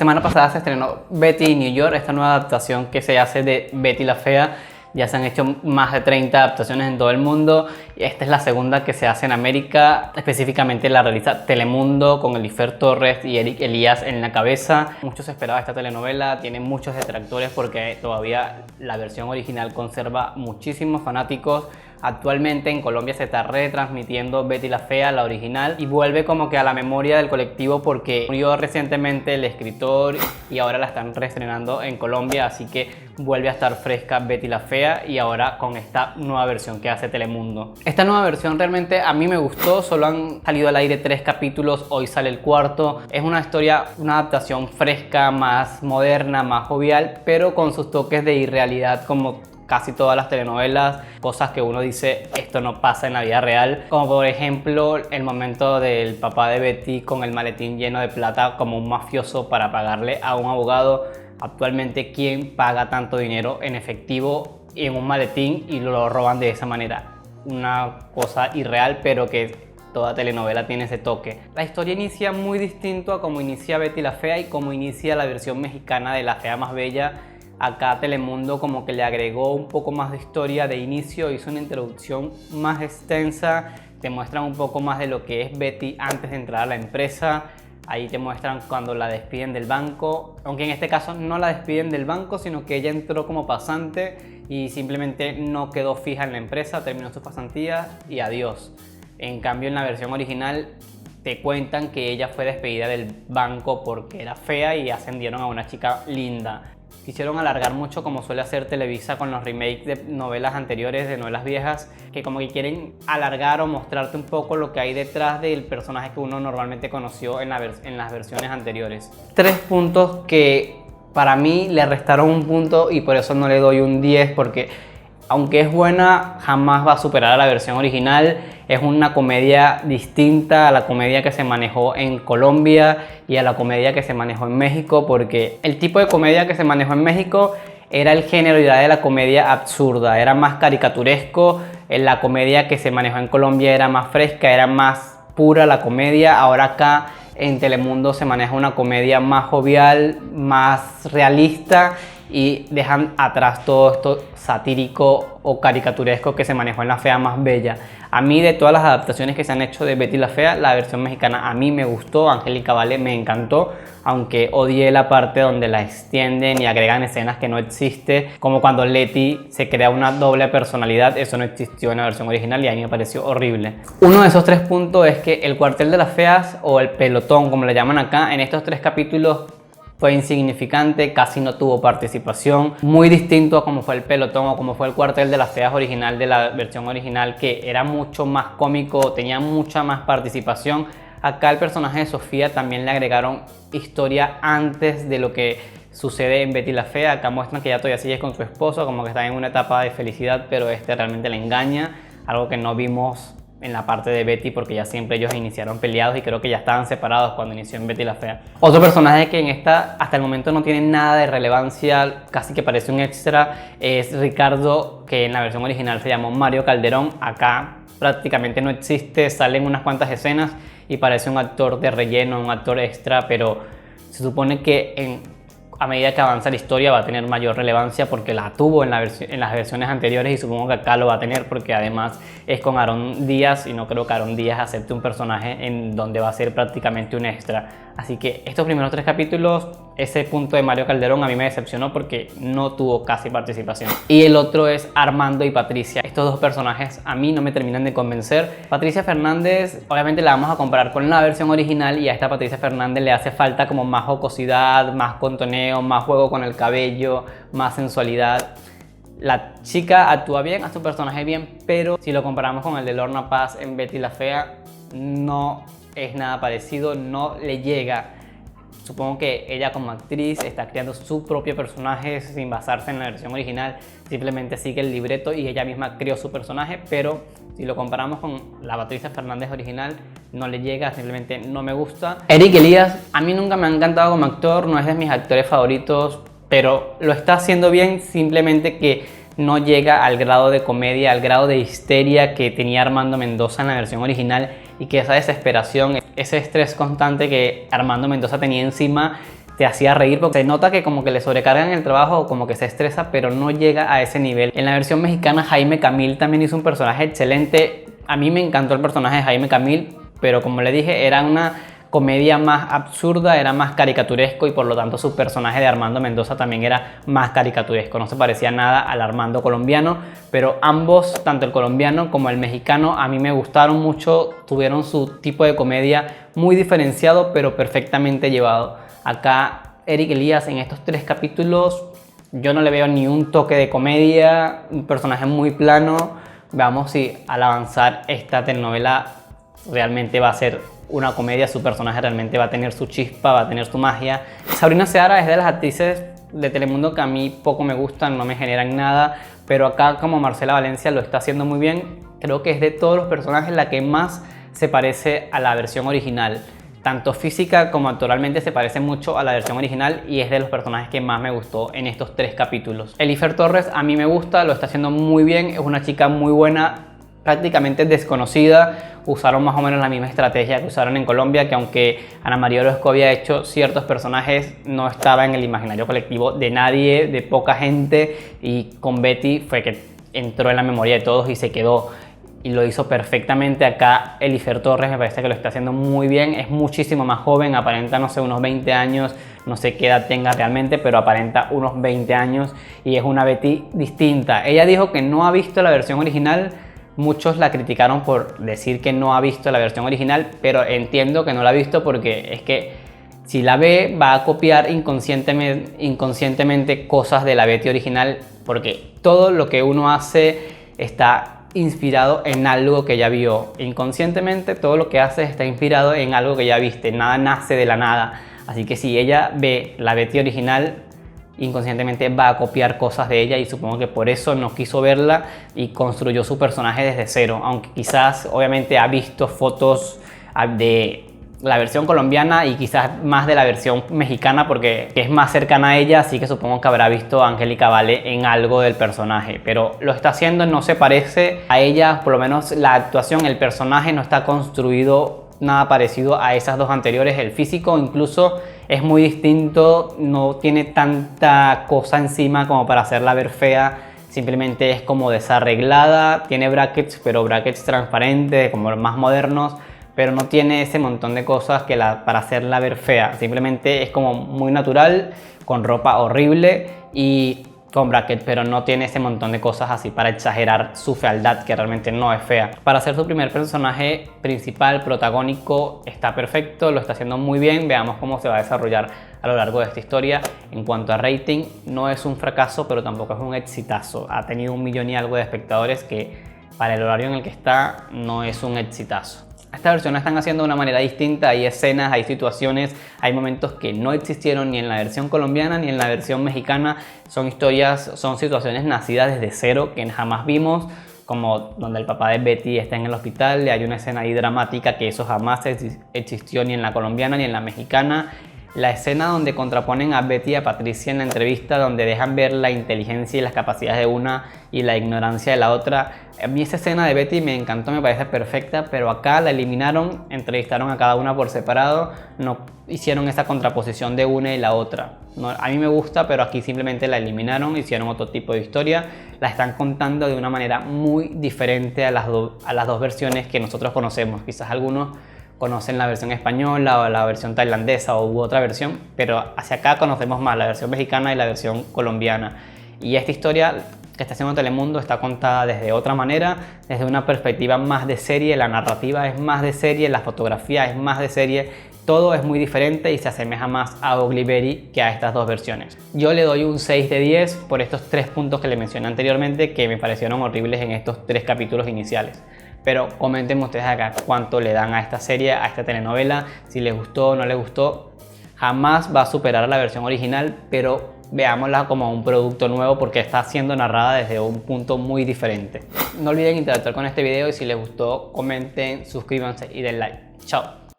semana pasada se estrenó Betty New York, esta nueva adaptación que se hace de Betty la Fea. Ya se han hecho más de 30 adaptaciones en todo el mundo y esta es la segunda que se hace en América. Específicamente la realiza Telemundo con Elifer Torres y Eric Elías en la cabeza. Mucho se esperaba esta telenovela, tiene muchos detractores porque todavía la versión original conserva muchísimos fanáticos. Actualmente en Colombia se está retransmitiendo Betty la Fea, la original, y vuelve como que a la memoria del colectivo porque murió recientemente el escritor y ahora la están reestrenando en Colombia, así que vuelve a estar fresca Betty la Fea y ahora con esta nueva versión que hace Telemundo. Esta nueva versión realmente a mí me gustó, solo han salido al aire 3 capítulos, hoy sale el 4. Es una historia, una adaptación fresca, más moderna, más jovial, pero con sus toques de irrealidad como casi todas las telenovelas, cosas que uno dice esto no pasa en la vida real, como por ejemplo el momento del papá de Betty con el maletín lleno de plata como un mafioso para pagarle a un abogado. Actualmente, ¿quién paga tanto dinero en efectivo y en un maletín y lo roban de esa manera? Una cosa irreal, pero que toda telenovela tiene ese toque. La historia inicia muy distinto a como inicia Betty la Fea y como inicia la versión mexicana de La Fea Más Bella. Acá Telemundo como que le agregó un poco más de historia de inicio, hizo una introducción más extensa, te muestran un poco más de lo que es Betty antes de entrar a la empresa. Ahí te muestran cuando la despiden del banco, aunque en este caso no la despiden del banco, sino que ella entró como pasante y simplemente no quedó fija en la empresa, terminó su pasantía y adiós. En cambio en la versión original te cuentan que ella fue despedida del banco porque era fea y ascendieron a una chica linda. Quisieron alargar mucho como suele hacer Televisa con los remakes de novelas anteriores, de novelas viejas, que como que quieren alargar o mostrarte un poco lo que hay detrás del personaje que uno normalmente conoció en las versiones anteriores. 3 puntos que para mí le restaron un punto y por eso no le doy un 10, porque aunque es buena, jamás va a superar a la versión original. Es una comedia distinta a la comedia que se manejó en Colombia y a la comedia que se manejó en México, porque el tipo de comedia que se manejó en México era el género de la comedia absurda, era más caricaturesco. La comedia que se manejó en Colombia era más fresca, era más pura la comedia. Ahora acá en Telemundo se maneja una comedia más jovial, más realista y dejan atrás todo esto satírico o caricaturesco que se manejó en La Fea Más Bella. A mí, de todas las adaptaciones que se han hecho de Betty la Fea, la versión mexicana a mí me gustó, Angélica Vale me encantó, aunque odié la parte donde la extienden y agregan escenas que no existe, como cuando Leti se crea una doble personalidad. Eso no existió en la versión original y a mí me pareció horrible. Uno de esos 3 puntos es que el cuartel de las feas, o el pelotón como le llaman acá, en estos 3 capítulos fue insignificante, casi no tuvo participación, muy distinto a como fue el pelotón o como fue el cuartel de las feas original de la versión original, que era mucho más cómico, tenía mucha más participación. Acá el personaje de Sofía también le agregaron historia antes de lo que sucede en Betty la Fea. Acá muestran que ella todavía sigue con su esposo, como que está en una etapa de felicidad, pero realmente la engaña, algo que no vimos en la parte de Betty porque ya siempre ellos iniciaron peleados y creo que ya estaban separados cuando inició en Betty la Fea. Otro personaje que en esta hasta el momento no tiene nada de relevancia, casi que parece un extra, es Ricardo, que en la versión original se llamó Mario Calderón. Acá prácticamente no existe, salen unas cuantas escenas y parece un actor de relleno, un actor extra, pero se supone que a medida que avanza la historia va a tener mayor relevancia porque la tuvo en las versiones anteriores y supongo que acá lo va a tener porque además es con Aarón Díaz y no creo que Aarón Díaz acepte un personaje en donde va a ser prácticamente un extra. Así que estos primeros 3 capítulos, ese punto de Mario Calderón a mí me decepcionó porque no tuvo casi participación. Y el otro es Armando y Patricia. Estos 2 personajes a mí no me terminan de convencer. Patricia Fernández, obviamente la vamos a comparar con la versión original y a esta Patricia Fernández le hace falta como más jocosidad, más contoneo, más juego con el cabello, más sensualidad. La chica actúa bien, hace su personaje bien, pero si lo comparamos con el de Lorna Paz en Betty la Fea, no es nada parecido, no le llega. Supongo que ella como actriz está creando su propio personaje sin basarse en la versión original, simplemente sigue el libreto y ella misma creó su personaje, pero si lo comparamos con la Patricia Fernández original, no le llega, simplemente no me gusta. Eric Elías, a mí nunca me ha encantado como actor, no es de mis actores favoritos, pero lo está haciendo bien, simplemente que no llega al grado de comedia, al grado de histeria que tenía Armando Mendoza en la versión original, y que esa desesperación, ese estrés constante que Armando Mendoza tenía encima, te hacía reír, porque se nota que como que le sobrecargan el trabajo o como que se estresa, pero no llega a ese nivel. En la versión mexicana, Jaime Camil también hizo un personaje excelente. A mí me encantó el personaje de Jaime Camil, pero como le dije, era una comedia más absurda, era más caricaturesco y por lo tanto su personaje de Armando Mendoza también era más caricaturesco, no se parecía nada al Armando colombiano, pero ambos, tanto el colombiano como el mexicano, a mí me gustaron mucho, tuvieron su tipo de comedia muy diferenciado pero perfectamente llevado. Acá Eric Elías en estos 3 capítulos yo no le veo ni un toque de comedia, un personaje muy plano. Veamos si al avanzar esta telenovela realmente va a ser una comedia, su personaje realmente va a tener su chispa, va a tener su magia. Sabrina Seara es de las actrices de Telemundo que a mí poco me gustan, no me generan nada, pero acá como Marcela Valencia lo está haciendo muy bien. Creo que es de todos los personajes la que más se parece a la versión original. Tanto física como actoralmente se parece mucho a la versión original y es de los personajes que más me gustó en estos 3 capítulos. Elifer Torres a mí me gusta, lo está haciendo muy bien, es una chica muy buena, prácticamente desconocida. Usaron más o menos la misma estrategia que usaron en Colombia, que aunque Ana María Orozco había hecho ciertos personajes, no estaba en el imaginario colectivo de nadie, de poca gente, y con Betty fue que entró en la memoria de todos y se quedó. Y lo hizo perfectamente. Acá Elifer Torres me parece que lo está haciendo muy bien, es muchísimo más joven, aparenta no sé, unos 20 años, no sé qué edad tenga realmente, pero aparenta unos 20 años y es una Betty distinta. Ella dijo que no ha visto la versión original. Muchos la criticaron por decir que no ha visto la versión original, pero entiendo que no la ha visto porque es que si la ve va a copiar inconscientemente cosas de la Betty original, porque todo lo que uno hace está inspirado en algo que ya vio. Inconscientemente todo lo que hace está inspirado en algo que ya viste, nada nace de la nada. Así que si ella ve la Betty original, inconscientemente va a copiar cosas de ella y supongo que por eso no quiso verla y construyó su personaje desde cero, aunque quizás obviamente ha visto fotos de la versión colombiana y quizás más de la versión mexicana porque es más cercana a ella, así que supongo que habrá visto a Angélica Vale en algo del personaje, pero lo está haciendo, no se parece a ella, por lo menos la actuación, el personaje no está construido nada parecido a esas 2 anteriores. El físico incluso es muy distinto, no tiene tanta cosa encima como para hacerla ver fea, simplemente es como desarreglada, tiene brackets, pero brackets transparentes, como los más modernos, pero no tiene ese montón de cosas que para hacerla ver fea, simplemente es como muy natural, con ropa horrible y con brackets, pero no tiene ese montón de cosas así para exagerar su fealdad, que realmente no es fea. Para ser su primer personaje principal, protagónico, está perfecto, lo está haciendo muy bien. Veamos cómo se va a desarrollar a lo largo de esta historia. En cuanto a rating, no es un fracaso, pero tampoco es un exitazo. Ha tenido 1 millón y algo de espectadores, que para el horario en el que está no es un exitazo. Esta versión la están haciendo de una manera distinta, hay escenas, hay situaciones, hay momentos que no existieron ni en la versión colombiana ni en la versión mexicana. Son historias, son situaciones nacidas desde cero que jamás vimos, como donde el papá de Betty está en el hospital, hay una escena ahí dramática que eso jamás existió ni en la colombiana ni en la mexicana. La escena donde contraponen a Betty y a Patricia en la entrevista, donde dejan ver la inteligencia y las capacidades de una y la ignorancia de la otra. A mí esa escena de Betty me encantó, me parece perfecta, pero acá la eliminaron, entrevistaron a cada una por separado, no hicieron esa contraposición de una y la otra. No, a mí me gusta, pero aquí simplemente la eliminaron, hicieron otro tipo de historia, la están contando de una manera muy diferente a las 2 versiones que nosotros conocemos. Quizás algunos conocen la versión española o la versión tailandesa u otra versión, pero hacia acá conocemos más la versión mexicana y la versión colombiana. Y esta historia que está haciendo Telemundo está contada desde otra manera, desde una perspectiva más de serie, la narrativa es más de serie, la fotografía es más de serie, todo es muy diferente y se asemeja más a Olivetti que a estas 2 versiones. Yo le doy un 6 de 10 por estos 3 puntos que le mencioné anteriormente, que me parecieron horribles en estos 3 capítulos iniciales. Pero comenten ustedes acá cuánto le dan a esta serie, a esta telenovela, si les gustó o no les gustó. Jamás va a superar a la versión original, pero veámosla como un producto nuevo porque está siendo narrada desde un punto muy diferente. No olviden interactuar con este video y si les gustó comenten, suscríbanse y den like. Chao.